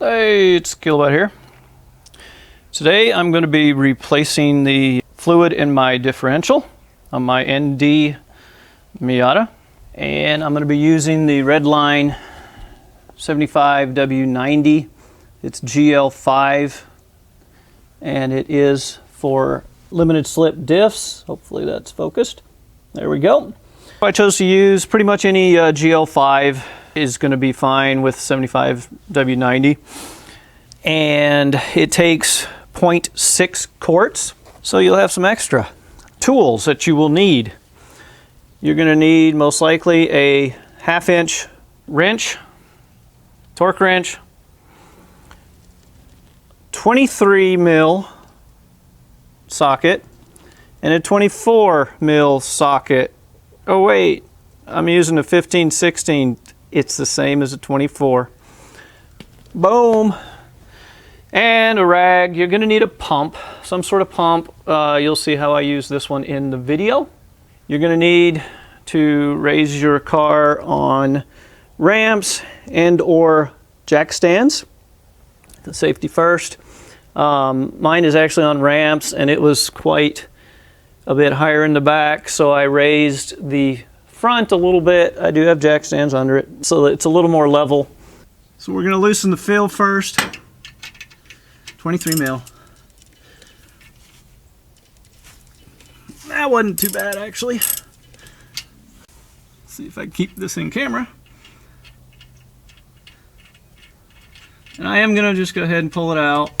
Hey, it's Kilowatt here. Today I'm going to be replacing the fluid in my differential on my ND Miata, and I'm going to be using the Redline 75W90. It's GL5 and it is for limited slip diffs. Hopefully that's focused. There we go. I chose to use pretty much any GL5 is going to be fine with 75W90, and it takes 0.6 quarts, so you'll have some extra tools that you will need. You're going to need most likely a 1/2-inch wrench, torque wrench, 23 mil socket, and a 24 mil socket. Oh wait, I'm using a 15/16. It's the same as a 24. Boom. And a rag. You're going to need a pump, some sort of pump. You'll see how I use this one in the video. You're going to need to raise your car on ramps and or jack stands. The safety first. Mine is actually on ramps, and it was quite a bit higher in the back, so I raised the front a little bit. I do have jack stands under it, so it's a little more level. So we're going to loosen the fill first. 23 mil. That wasn't too bad, actually. Let's see if I can keep this in camera. And I am going to just go ahead and pull it out.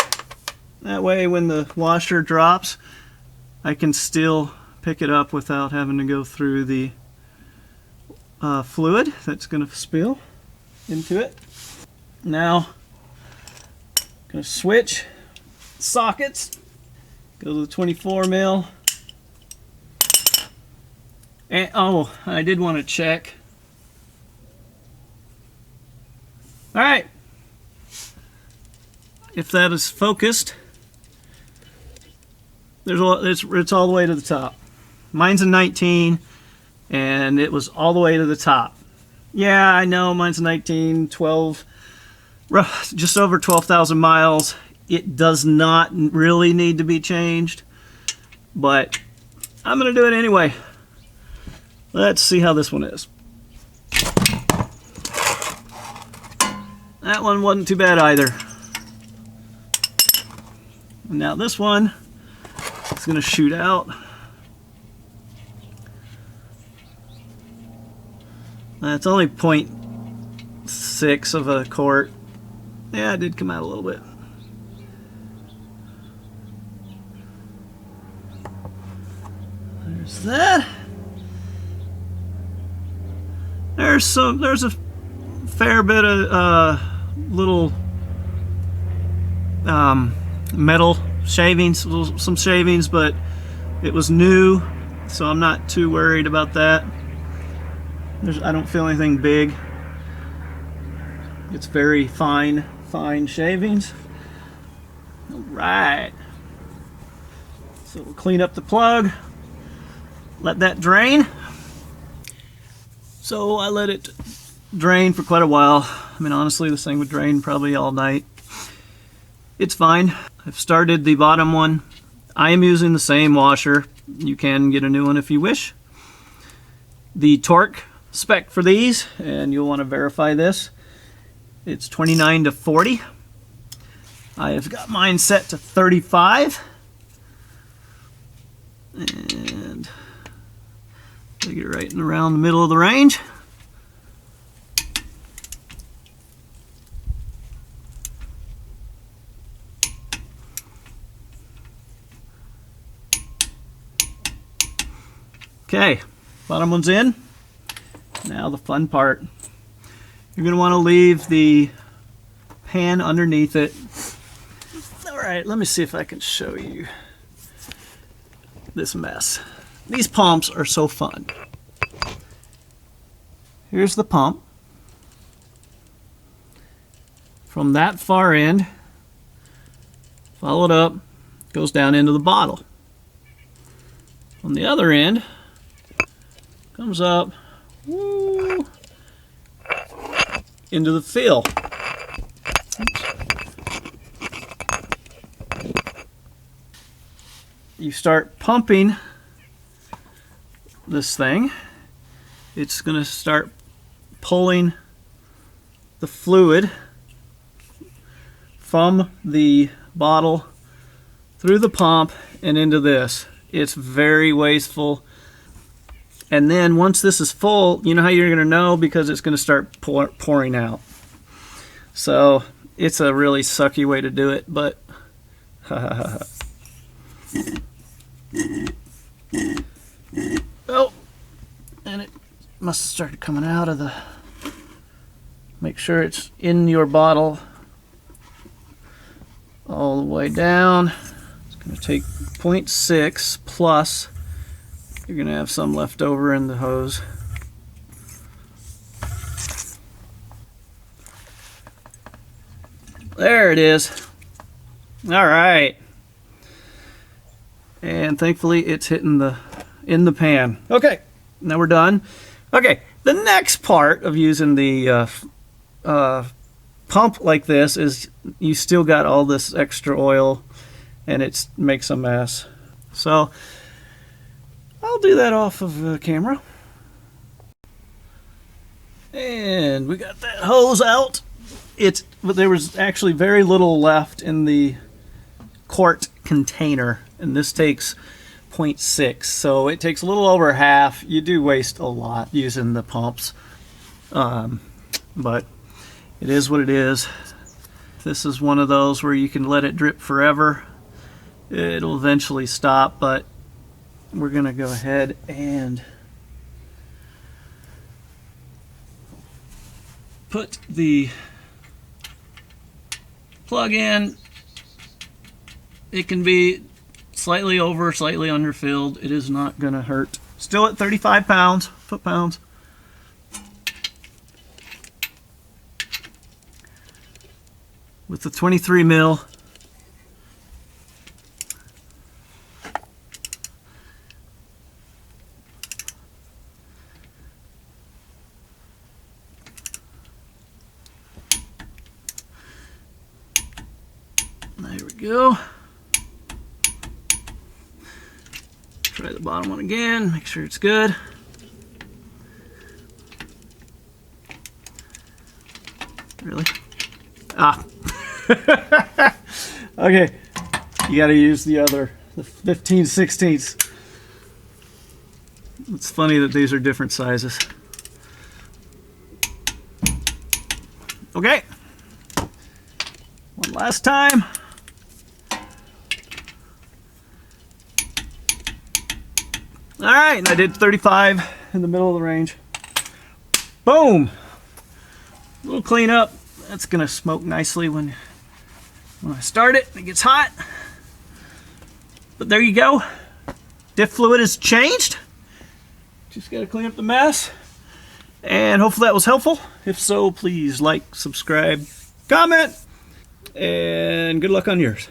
That way when the washer drops, I can still pick it up without having to go through the fluid that's going to spill into it. Now, I'm going to switch sockets. Go to the 24 mil. And oh, I did want to check. All right. If that is focused, it's all the way to the top. Mine's a 19, and it was all the way to the top. Yeah, I know, mine's a 19, 12, just over 12,000 miles. It does not really need to be changed, but I'm going to do it anyway. Let's see how this one is. That one wasn't too bad either. And now this one is going to shoot out. It's only 0.6 of a quart. Yeah, it did come out a little bit. There's that. There's a fair bit of little metal shavings, some shavings, but it was new, so I'm not too worried about that. I don't feel anything big. It's very fine shavings. All right. So we'll clean up the plug, let that drain. So I let it drain for quite a while. I mean, honestly, this thing would drain probably all night. It's fine. I've started the bottom one. I am using the same washer. You can get a new one if you wish. The torque spec for these, and you'll want to verify this, it's 29 to 40. I have got mine set to 35. And take it right in around the middle of the range. Okay, bottom one's in. Now the fun part. You're going to want to leave the pan underneath it. All right, let me see if I can show you this mess. These pumps are so fun. Here's the pump. From that far end, followed up, goes down into the bottle. On the other end, comes up, woo, into the fill. Oops. you start pumping this thing, it's going to start pulling the fluid from the bottle through the pump and into this. It's very wasteful. And then once this is full, you know how you're going to know? Because it's going to start pouring out. So it's a really sucky way to do it, but oh, and it must have started coming out of the, make sure it's in your bottle all the way down. It's going to take 0.6 plus, you're going to have some left over in the hose. There it is. All right. And thankfully it's hitting in the pan. Okay, now we're done. Okay, the next part of using the pump like this is you still got all this extra oil and it makes a mess. So I'll do that off of camera. And we got that hose out. There was actually very little left in the quart container, and this takes 0.6, so it takes a little over half. You do waste a lot using the pumps, but it is what it is. This is one of those where you can let it drip forever. It'll eventually stop, but we're gonna go ahead and put the plug in. It can be slightly over, slightly underfilled. It is not going to hurt. Still at 35 pounds, foot-pounds. With the 23 mil. There we go. Try the bottom one again, make sure it's good. Really? Ah. Okay, you gotta use the 15/16. It's funny that these are different sizes. Okay, one last time. All right, and I did 35 in the middle of the range. Boom! A little cleanup. That's gonna smoke nicely when I start it. It gets hot. But there you go. Diff fluid is changed. Just gotta clean up the mess. And hopefully that was helpful. If so, please like, subscribe, comment, and good luck on yours.